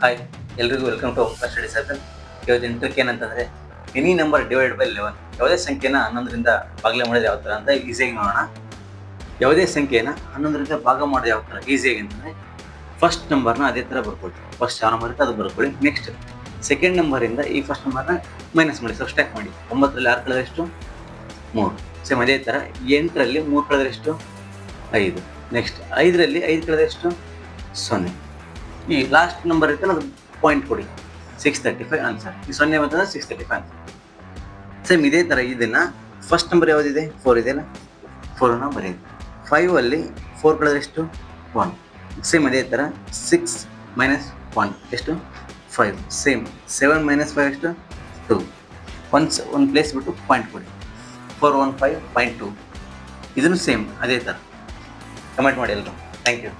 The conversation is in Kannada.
ಹಾಯ್, ಎಲ್ರಿಗೂ ವೆಲ್ಕಮ್ ಟು ಅವಕಾಶ ಸ್ಟಡಿ ಸರ್ಕಲ್. ಇವತ್ತಿನ ಟ್ರಿಕ್ ಏನಂತಂದರೆ, ಎನಿ ನಂಬರ್ ಡಿವೈಡ್ ಬೈ 11. ಯಾವುದೇ ಸಂಖ್ಯೆನ 11ರಿಂದ ಭಾಗಲೇ ಮಾಡೋದು ಯಾವ ಥರ ಅಂತ ಈಸಿಯಾಗಿ ನೋಡೋಣ. ಯಾವುದೇ ಸಂಖ್ಯೆನ 11ರಿಂದ ಭಾಗ ಮಾಡೋದು ಯಾವ ಥರ ಈಸಿಯಾಗಿ ಅಂತಂದರೆ, ಫಸ್ಟ್ ನಂಬರ್ನ ಅದೇ ಥರ ಬರ್ಕೊಳ್ತೀವಿ. ಫಸ್ಟ್ ಯಾವ ನಂಬರ್ ಇರುತ್ತೆ ಅದು ಬರ್ಕೊಳ್ಳಿ. ನೆಕ್ಸ್ಟ್ ಸೆಕೆಂಡ್ ನಂಬರಿಂದ ಈ ಫಸ್ಟ್ ನಂಬರ್ನ ಮೈನಸ್ ಮಾಡಿ, ಸಬ್ಸ್ಟ್ರಾಕ್ಟ್ ಮಾಡಿ. 9ರಲ್ಲಿ 6 ಕಳೆದ್ರೆ ಎಷ್ಟು? 3. ಸೇಮ್ ಅದೇ ಥರ 8ರಲ್ಲಿ 3 ಕಳೆದ್ರೆ ಎಷ್ಟು? 5. ನೆಕ್ಸ್ಟ್ 5ರಲ್ಲಿ 5 ಕಳೆದ್ರೆ ಎಷ್ಟು? 0. ಈ ಲಾಸ್ಟ್ ನಂಬರ್ ಇರುತ್ತೆ ಅದು ಪಾಯಿಂಟ್ ಕೊಡಿ. 635 ಆನ್ಸರ್. ಈ 0 ಬಂತಂದ್ರೆ 635 ಆನ್ಸರ್. ಸೇಮ್ ಇದೇ ಥರ ಇದನ್ನು ಫಸ್ಟ್ ನಂಬರ್ ಯಾವುದಿದೆ? 4 ಇದೆಯಲ್ಲ, 4ನ ಬರೆಯಿರಿ. 5ಅಲ್ಲಿ 4 ಕಳೆದ್ರೆ ಎಷ್ಟು? 1. ಸೇಮ್ ಅದೇ ಥರ 6 ಮೈನಸ್ 1 ಎಷ್ಟು? 5. ಸೇಮ್ 7 ಮೈನಸ್ 5 ಎಷ್ಟು? 2. ಒಂದು ಪ್ಲೇಸ್ ಬಿಟ್ಟು ಪಾಯಿಂಟ್ ಕೊಡಿ. 415.2. ಇದನ್ನು ಸೇಮ್ ಅದೇ ಥರ ಕಮೆಂಟ್ ಮಾಡಿ ಎಲ್ಲರೂ. Thank you.